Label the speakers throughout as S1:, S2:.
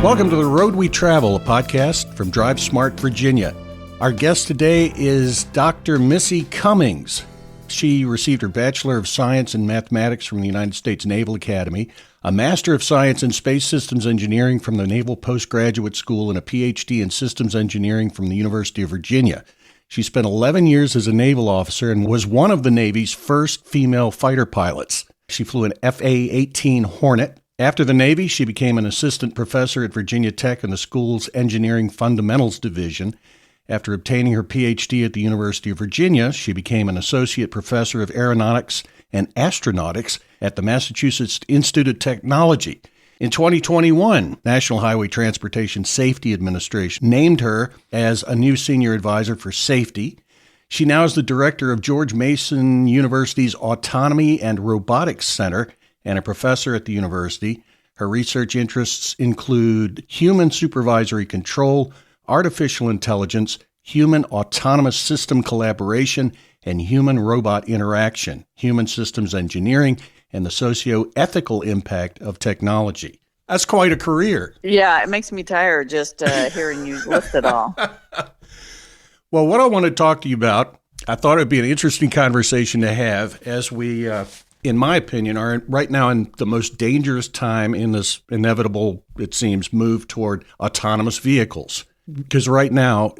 S1: Welcome to The Road We Travel, a podcast from Drive Smart, Virginia. Our guest today is Dr. Missy Cummings. She received her Bachelor of Science in Mathematics from the United States Naval Academy, a Master of Science in Space Systems Engineering from the Naval Postgraduate School, and a PhD in Systems Engineering from the University of Virginia. She spent 11 years as a naval officer and was one of the Navy's first female fighter pilots. She flew an FA-18 Hornet. After the Navy, she became an assistant professor at Virginia Tech in the school's Engineering Fundamentals Division. After obtaining her PhD at the University of Virginia, she became an associate professor of aeronautics and astronautics at the Massachusetts Institute of Technology. In 2021, National Highway Transportation Safety Administration named her as a new senior advisor for safety. She now is the director of George Mason University's Autonomy and Robotics Center and a professor at the university. Her research interests include human supervisory control, artificial intelligence, human autonomous system collaboration, and human-robot interaction, human systems engineering, and the socio-ethical impact of technology. That's quite a career.
S2: Yeah, it makes me tired just hearing you list it all.
S1: Well, what I want to talk to you about, I thought it would be an interesting conversation to have as we, in my opinion, are right now in the most dangerous time in this inevitable, it seems, move toward autonomous vehicles. Because right now,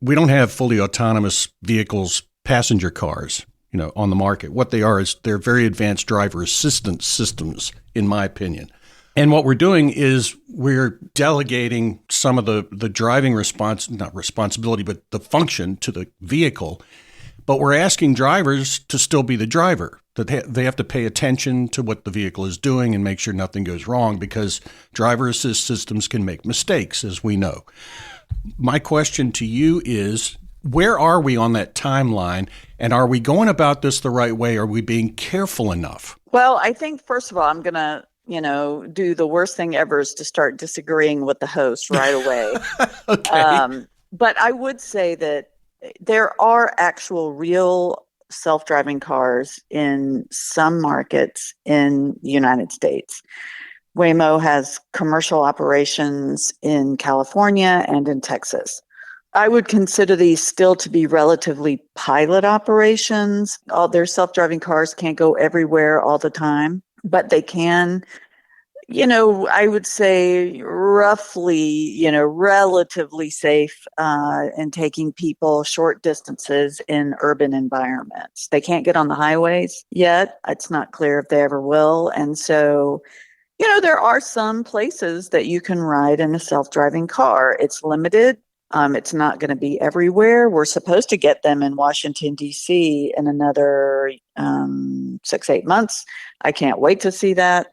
S1: we don't have fully autonomous vehicles, passenger cars, on the market. What they are is they're very advanced driver assistance systems, in my opinion. And what we're doing is we're delegating some of the driving not responsibility, but the function to the vehicle. But we're asking drivers to still be the driver, that they have to pay attention to what the vehicle is doing and make sure nothing goes wrong, because driver assist systems can make mistakes, as we know. My question to you is, where are we on that timeline? And are we going about this the right way? Are we being careful enough?
S2: Well, I think, first of all, I'm going to, do the worst thing ever is to start disagreeing with the host right away.
S1: Okay.
S2: But I would say that there are actual real self-driving cars in some markets in the United States. Waymo has commercial operations in California and in Texas. I would consider these still to be relatively pilot operations. All their self-driving cars can't go everywhere all the time, but they can, I would say roughly, relatively safe in taking people short distances in urban environments. They can't get on the highways yet. It's not clear if they ever will. And so, there are some places that you can ride in a self-driving car. It's limited. It's not going to be everywhere. We're supposed to get them in Washington, D.C. in another 6-8 months. I can't wait to see that.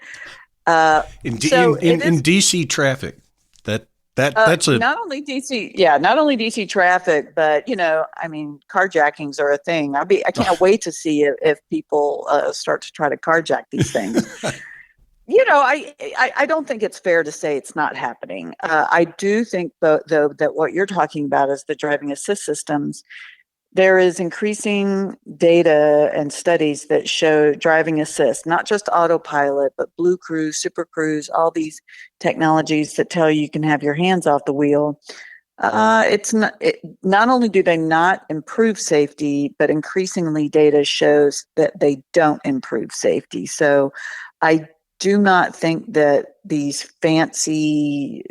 S1: In D.C. traffic, that's
S2: not only D.C. traffic, but carjackings are a thing. I can't wait to see if people start to try to carjack these things. I don't think it's fair to say it's not happening. I do think, though, that what you're talking about is the driving assist systems. There is increasing data and studies that show driving assist, not just autopilot, but Blue Cruise, Super Cruise, all these technologies that tell you can have your hands off the wheel. Not only do they not improve safety, but increasingly data shows that they don't improve safety. So I do not think that these fancy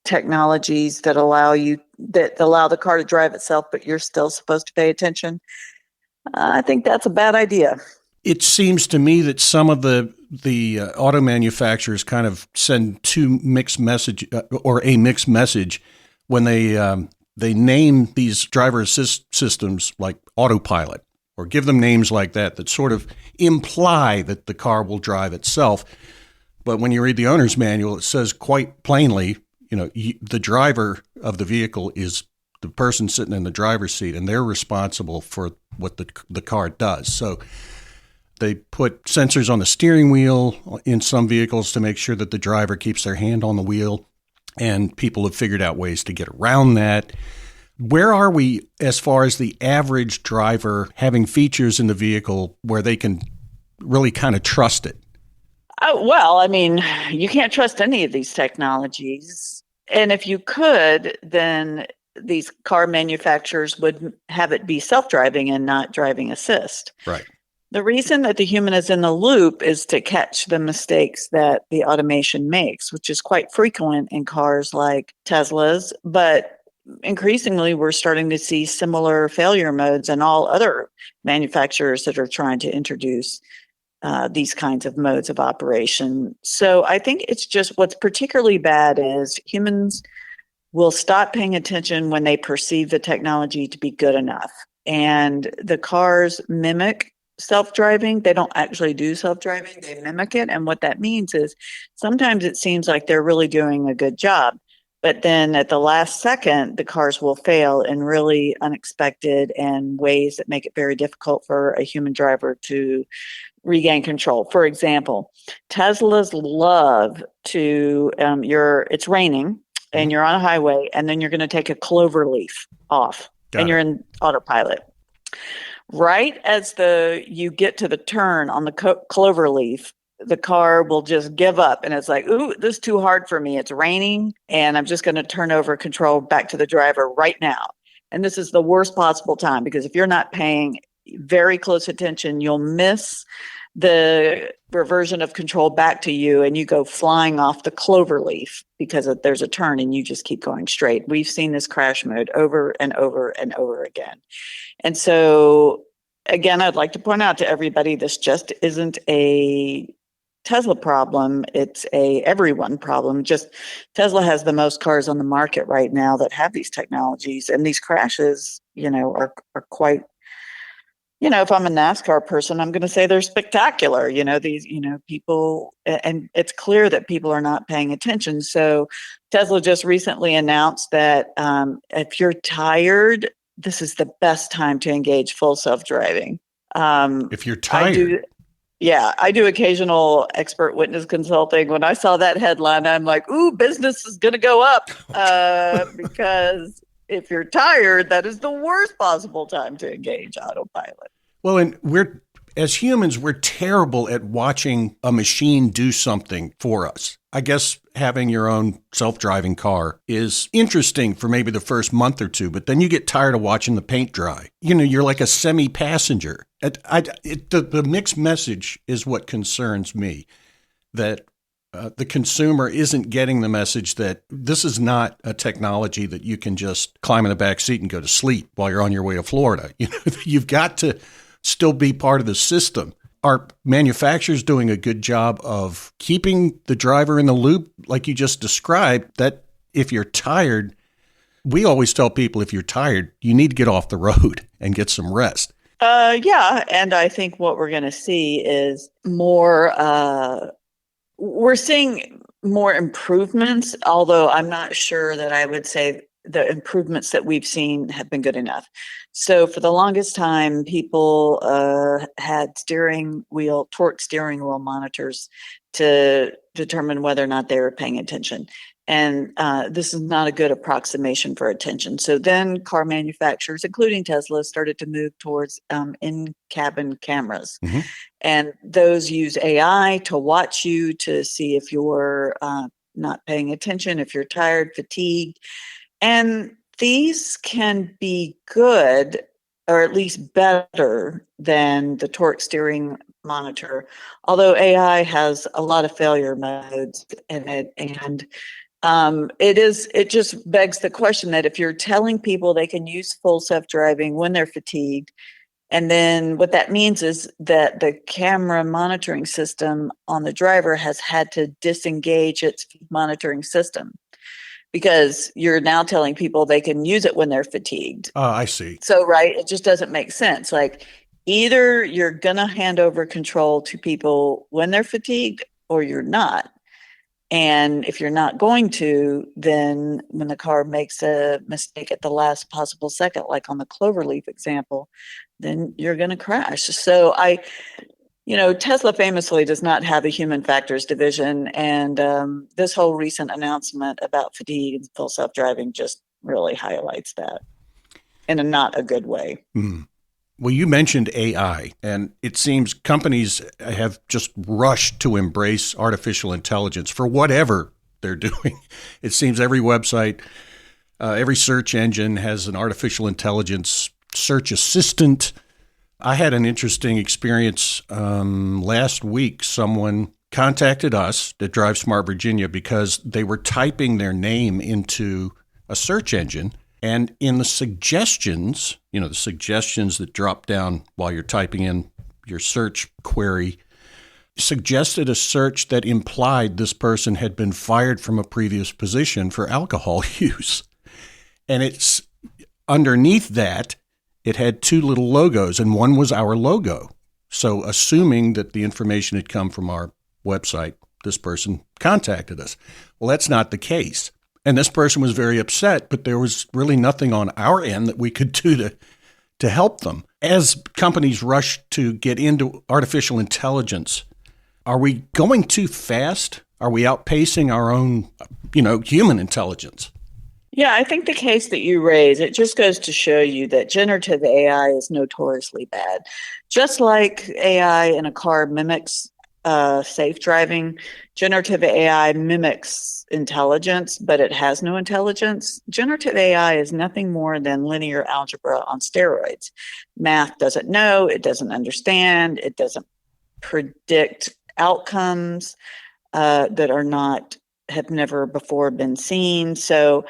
S2: technologies that allow the car to drive itself, but you're still supposed to pay attention, I think that's a bad idea.
S1: It seems to me that some of the auto manufacturers kind of send a mixed message when they name these driver assist systems like autopilot, or give them names like that sort of imply that the car will drive itself. But when you read the owner's manual, it says quite plainly, the driver of the vehicle is the person sitting in the driver's seat, and they're responsible for what the car does. So they put sensors on the steering wheel in some vehicles to make sure that the driver keeps their hand on the wheel, and people have figured out ways to get around that. Where are we as far as the average driver having features in the vehicle where they can really kind of trust it?
S2: Well, I mean, you can't trust any of these technologies. And if you could, then these car manufacturers would have it be self-driving and not driving assist.
S1: Right.
S2: The reason that the human is in the loop is to catch the mistakes that the automation makes, which is quite frequent in cars like Tesla's. But increasingly, we're starting to see similar failure modes in all other manufacturers that are trying to introduce these kinds of modes of operation. So I think it's just what's particularly bad is humans will stop paying attention when they perceive the technology to be good enough. And the cars mimic self-driving. They don't actually do self-driving, they mimic it. And what that means is sometimes it seems like they're really doing a good job. But then at the last second, the cars will fail in really unexpected and ways that make it very difficult for a human driver to regain control. For example, Teslas love to, it's raining and you're on a highway and then you're going to take a clover leaf off and you're in autopilot. Right as you get to the turn on the clover leaf, the car will just give up and it's like, ooh, this is too hard for me. It's raining and I'm just going to turn over control back to the driver right now. And this is the worst possible time because if you're not paying very close attention, you'll miss the reversion of control back to you and you go flying off the clover leaf because there's a turn and you just keep going straight. We've seen this crash mode over and over and over again. And so, again, I'd like to point out to everybody, this just isn't a Tesla problem. It's a everyone problem. Just Tesla has the most cars on the market right now that have these technologies, and these crashes, are quite. If I'm a NASCAR person, I'm going to say they're spectacular. These, people, and it's clear that people are not paying attention. So Tesla just recently announced that if you're tired, this is the best time to engage full self-driving.
S1: If you're tired.
S2: I do occasional expert witness consulting. When I saw that headline, I'm like, ooh, business is going to go up because if you're tired, that is the worst possible time to engage autopilot.
S1: Well, and as humans, we're terrible at watching a machine do something for us. I guess having your own self-driving car is interesting for maybe the first month or two, but then you get tired of watching the paint dry. You're like a semi-passenger. The mixed message is what concerns me, that the consumer isn't getting the message that this is not a technology that you can just climb in the back seat and go to sleep while you're on your way to Florida. You've got to still be part of the system. Are manufacturers doing a good job of keeping the driver in the loop, like you just described, that if you're tired, we always tell people if you're tired, you need to get off the road and get some rest.
S2: Yeah, and I think what we're going to see is we're seeing more improvements, although I'm not sure that I would say the improvements that we've seen have been good enough. So for the longest time, people had torque steering wheel monitors to determine whether or not they were paying attention. And this is not a good approximation for attention. So then car manufacturers, including Tesla, started to move towards in-cabin cameras. Mm-hmm. And those use AI to watch you to see if you're not paying attention, if you're tired, fatigued. And these can be good, or at least better than the torque steering monitor, although AI has a lot of failure modes in it. And it just begs the question that if you're telling people they can use full self-driving when they're fatigued, and then what that means is that the camera monitoring system on the driver has had to disengage its monitoring system, because you're now telling people they can use it when they're fatigued.
S1: I see.
S2: So, right, it just doesn't make sense. Like, either you're going to hand over control to people when they're fatigued or you're not. And if you're not going to, then when the car makes a mistake at the last possible second, like on the cloverleaf example, then you're going to crash. So Tesla famously does not have a human factors division. And this whole recent announcement about fatigue and full self-driving just really highlights that in a not a good way.
S1: Mm. Well, you mentioned AI, and it seems companies have just rushed to embrace artificial intelligence for whatever they're doing. It seems every website, every search engine has an artificial intelligence search assistant. I had an interesting experience last week. Someone contacted us at Drive Smart Virginia because they were typing their name into a search engine. And in the suggestions, the suggestions that drop down while you're typing in your search query, suggested a search that implied this person had been fired from a previous position for alcohol use. And it's underneath that, it had two little logos, and one was our logo. So assuming that the information had come from our website, this person contacted us. Well, that's not the case. And this person was very upset, but there was really nothing on our end that we could do to help them. As companies rush to get into artificial intelligence, are we going too fast? Are we outpacing our own, human intelligence?
S2: Yeah, I think the case that you raise, it just goes to show you that generative AI is notoriously bad. Just like AI in a car mimics safe driving, generative AI mimics intelligence, but it has no intelligence. Generative AI is nothing more than linear algebra on steroids. Math doesn't know, it doesn't understand, it doesn't predict outcomes that have never before been seen. So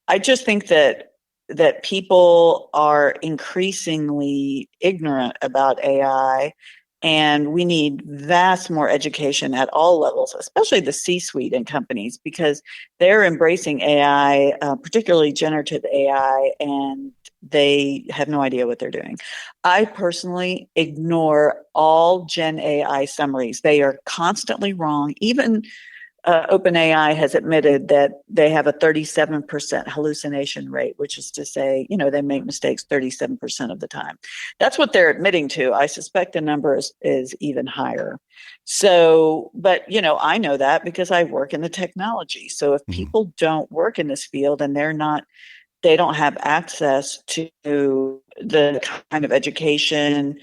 S2: I just think that people are increasingly ignorant about AI, and we need vast more education at all levels, especially the C-suite in companies, because they're embracing AI, particularly generative AI, and they have no idea what they're doing. I personally ignore all Gen AI summaries. They are constantly wrong. Even OpenAI has admitted that they have a 37% hallucination rate, which is to say, they make mistakes 37% of the time. That's what they're admitting to. I suspect the number is even higher. So, but, I know that because I work in the technology. So if people don't work in this field and they don't have access to the kind of education.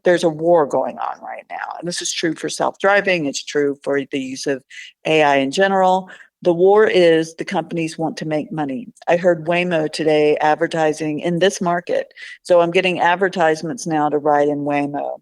S2: There's a war going on right now. And this is true for self-driving. It's true for the use of AI in general. The war is the companies want to make money. I heard Waymo today advertising in this market. So I'm getting advertisements now to ride in Waymo.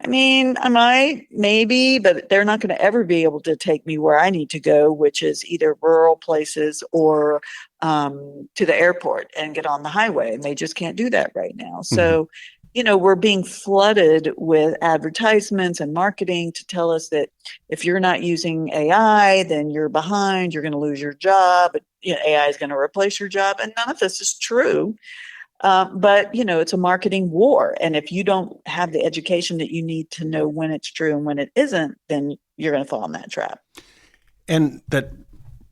S2: I mean, I might, maybe, but they're not going to ever be able to take me where I need to go, which is either rural places or to the airport and get on the highway. And they just can't do that right now. So, we're being flooded with advertisements and marketing to tell us that if you're not using AI, then you're behind, you're going to lose your job. AI is going to replace your job. And none of this is true. But, it's a marketing war. And if you don't have the education that you need to know when it's true and when it isn't, then you're going to fall in that trap.
S1: And that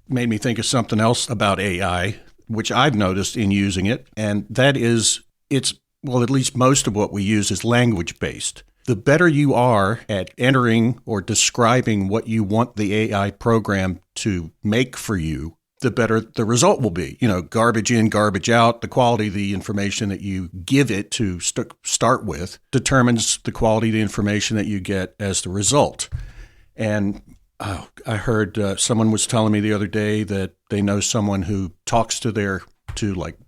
S1: made me think of something else about AI, which I've noticed in using it. And that is at least most of what we use is language-based. The better you are at entering or describing what you want the AI program to make for you, the better the result will be. Garbage in, garbage out. The quality of the information that you give it to start with determines the quality of the information that you get as the result. And I heard someone was telling me the other day that they know someone who talks to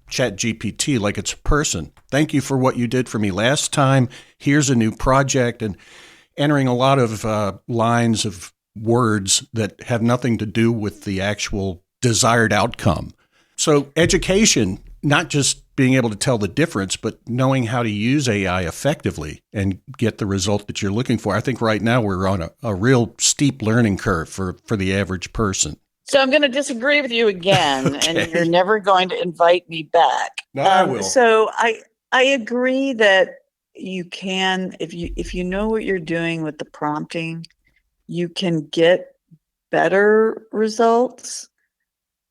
S1: Chat GPT like it's a person. Thank you for what you did for me last time. Here's a new project, and entering a lot of lines of words that have nothing to do with the actual desired outcome. So education, not just being able to tell the difference, but knowing how to use AI effectively and get the result that you're looking for. I think right now we're on a real steep learning curve for the average person.
S2: So I'm going to disagree with you again,
S1: Okay.
S2: And you're never going to invite me back.
S1: No, I will.
S2: So I agree that you can, if you know what you're doing with the prompting, you can get better results,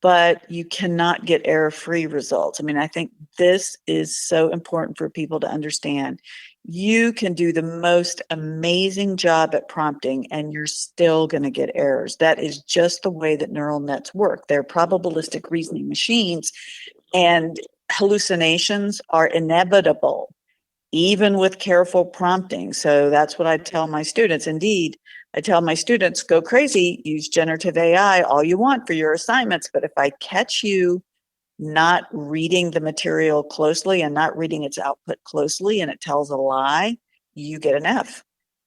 S2: but you cannot get error-free results. I mean, I think this is so important for people to understand. You can do the most amazing job at prompting and you're still going to get errors. That is just the way that neural nets work. They're probabilistic reasoning machines, and hallucinations are inevitable. even with careful prompting. So that's what I tell my students. Indeed, I tell my students, go crazy, use generative AI all you want for your assignments. But if I catch you not reading the material closely and not reading its output closely and it tells a lie, you get an F.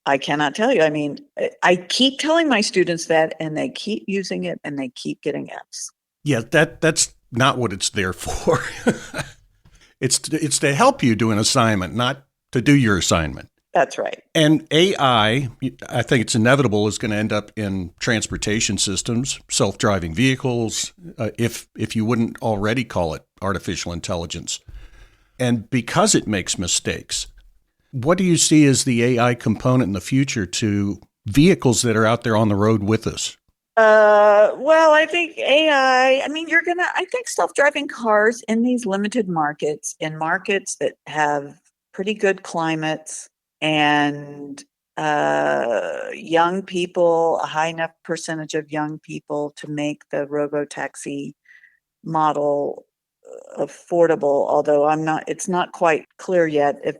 S2: I cannot tell you. I mean, I keep telling my students that, and they keep using it and they keep getting Fs.
S1: Yeah, that's not what it's there for. It's to help you do an assignment, not to do your assignment.
S2: That's right.
S1: And AI, I think it's inevitable, is going to end up in transportation systems, self-driving vehicles, if you wouldn't already call it artificial intelligence. And because it makes mistakes, what do you see as the AI component in the future to vehicles that are out there on the road with us?
S2: Well, I think AI, I mean, I think self-driving cars in these limited markets, in markets that have pretty good climates and young people, a high enough percentage of young people to make the robotaxi model affordable, although it's not quite clear yet if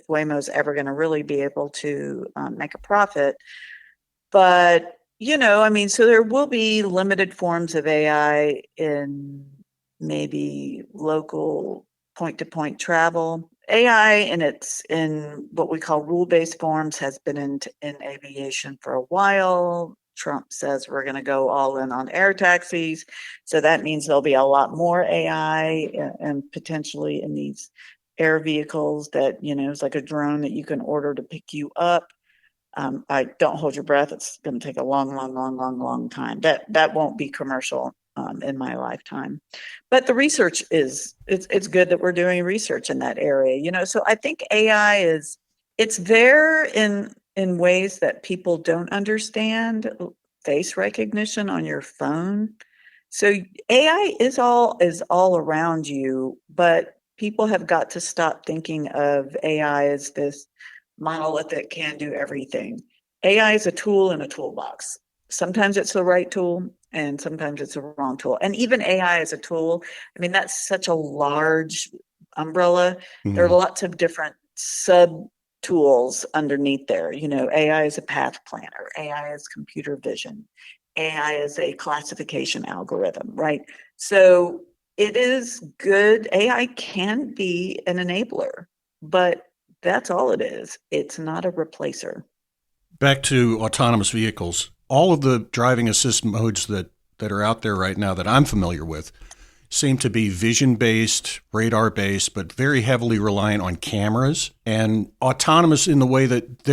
S2: Waymo's ever going to really be able to make a profit. But I mean, so there will be limited forms of AI in maybe local point-to-point travel. AI in what we call rule-based forms has been in aviation for a while. Trump says we're going to go all in on air taxis. So that means there'll be a lot more AI and potentially in these air vehicles that, it's like a drone that you can order to pick you up. I don't hold your breath. It's going to take a long, long, long, long, long time. That won't be commercial in my lifetime. But the research it's good that we're doing research in that area. So I think AI it's there in ways that people don't understand. Face recognition on your phone. So AI is all around you, but people have got to stop thinking of AI as this monolith that can do everything. AI is a tool in a toolbox. Sometimes it's the right tool and sometimes it's the wrong tool. And even AI as a tool, I mean, that's such a large umbrella. Mm-hmm. There are lots of different sub tools underneath there. AI is a path planner, AI is computer vision, AI is a classification algorithm, right? So it is good. AI can be an enabler, but that's all it is. It's not a replacer.
S1: Back to autonomous vehicles. All of the driving assist modes that are out there right now that I'm familiar with seem to be vision-based, radar-based, but very heavily reliant on cameras and autonomous in the way that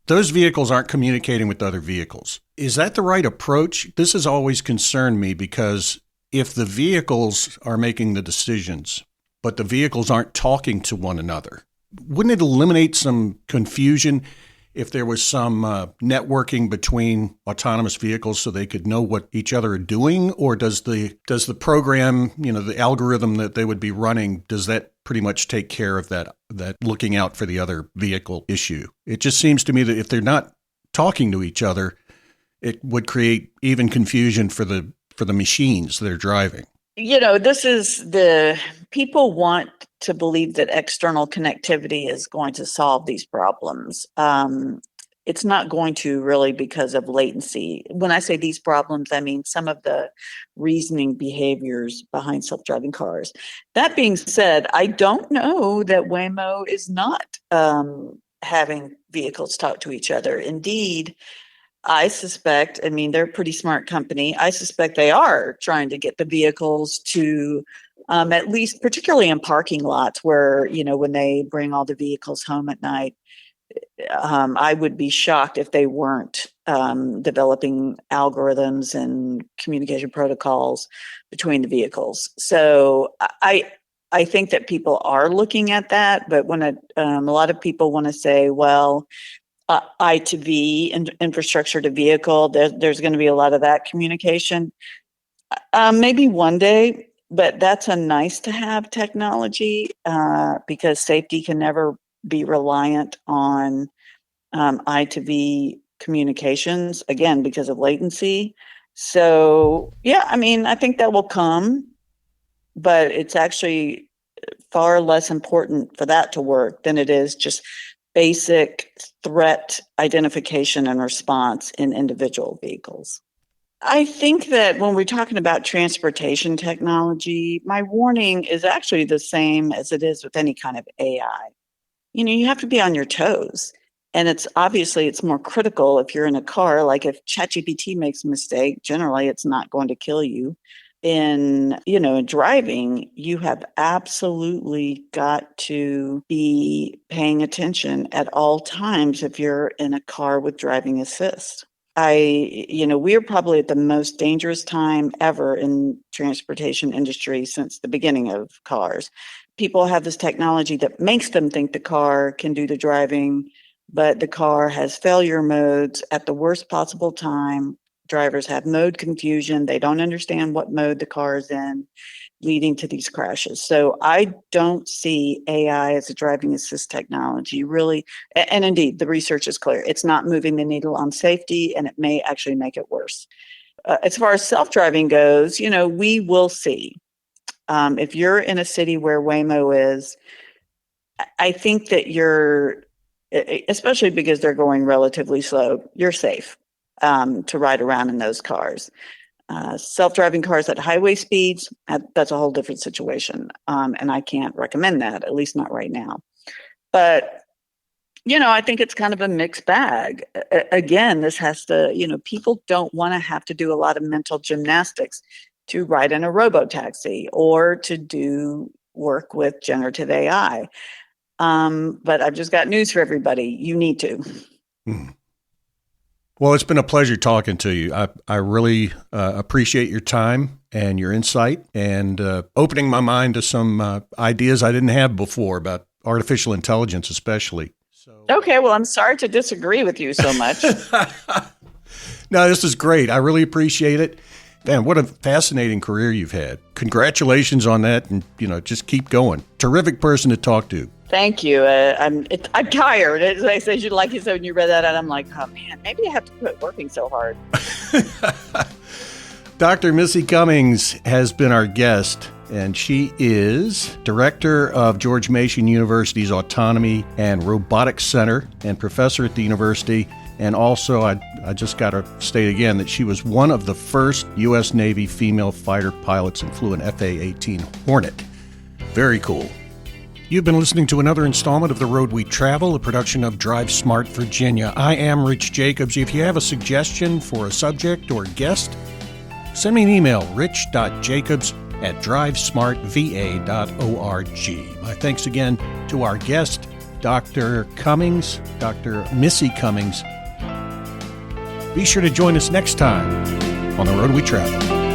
S1: those vehicles aren't communicating with other vehicles. Is that the right approach? This has always concerned me because if the vehicles are making the decisions, but the vehicles aren't talking to one another, wouldn't it eliminate some confusion if there was some networking between autonomous vehicles so they could know what each other are doing? Or does the program, the algorithm that they would be running, does that pretty much take care of that looking out for the other vehicle issue? It just seems to me that if they're not talking to each other, it would create even confusion for the machines that are driving.
S2: People want to believe that external connectivity is going to solve these problems. It's not going to really because of latency. When I say these problems, I mean some of the reasoning behaviors behind self-driving cars. That being said, I don't know that Waymo is not having vehicles talk to each other. Indeed, I suspect, they're a pretty smart company. I suspect they are trying to get the vehicles to at least, particularly in parking lots where, when they bring all the vehicles home at night, I would be shocked if they weren't developing algorithms and communication protocols between the vehicles. So I think that people are looking at that, but when a lot of people want to say, well, I to V, infrastructure to vehicle, there's going to be a lot of that communication. Maybe one day, but that's a nice to have technology because safety can never be reliant on I to V communications, again, because of latency. So, yeah, I think that will come, but it's actually far less important for that to work than it is just basic threat identification and response in individual vehicles. I think that when we're talking about transportation technology, my warning is actually the same as it is with any kind of AI. You have to be on your toes. And it's more critical if you're in a car. Like if ChatGPT makes a mistake, generally it's not going to kill you. In driving, you have absolutely got to be paying attention at all times if you're in a car with driving assist. We're probably at the most dangerous time ever in transportation industry since the beginning of cars. People have this technology that makes them think the car can do the driving, but the car has failure modes at the worst possible time. Drivers have mode confusion. They don't understand what mode the car is in, leading to these crashes. So I don't see AI as a driving assist technology, really. And indeed, the research is clear. It's not moving the needle on safety, and it may actually make it worse. As far as self-driving goes, we will see. If you're in a city where Waymo is, I think that you're, especially because they're going relatively slow, you're safe to ride around in those cars. Self-driving cars at highway speeds, that's a whole different situation. And I can't recommend that, at least not right now. But, I think it's kind of a mixed bag. Again, this has to, people don't want to have to do a lot of mental gymnastics to ride in a robotaxi or to do work with generative AI. But I've just got news for everybody. You need to.
S1: Well, it's been a pleasure talking to you. I really appreciate your time and your insight and opening my mind to some ideas I didn't have before about artificial intelligence, especially.
S2: Okay, well, I'm sorry to disagree with you so much.
S1: No, this is great. I really appreciate it. Man, what a fascinating career you've had. Congratulations on that, and just keep going. Terrific person to talk to.
S2: Thank you. I'm tired. As I said, like you said when you read that, and I'm like, oh man, maybe I have to quit working so hard.
S1: Dr. Missy Cummings has been our guest, and she is director of George Mason University's Autonomy and Robotics Center and professor at the university. And also, I just got to state again that she was one of the first U.S. Navy female fighter pilots and flew an FA-18 Hornet. Very cool. You've been listening to another installment of The Road We Travel, a production of Drive Smart Virginia. I am Rich Jacobs. If you have a suggestion for a subject or guest, send me an email, rich.jacobs@drivesmartva.org. My thanks again to our guest, Dr. Cummings, Dr. Missy Cummings. Be sure to join us next time on The Road We Travel.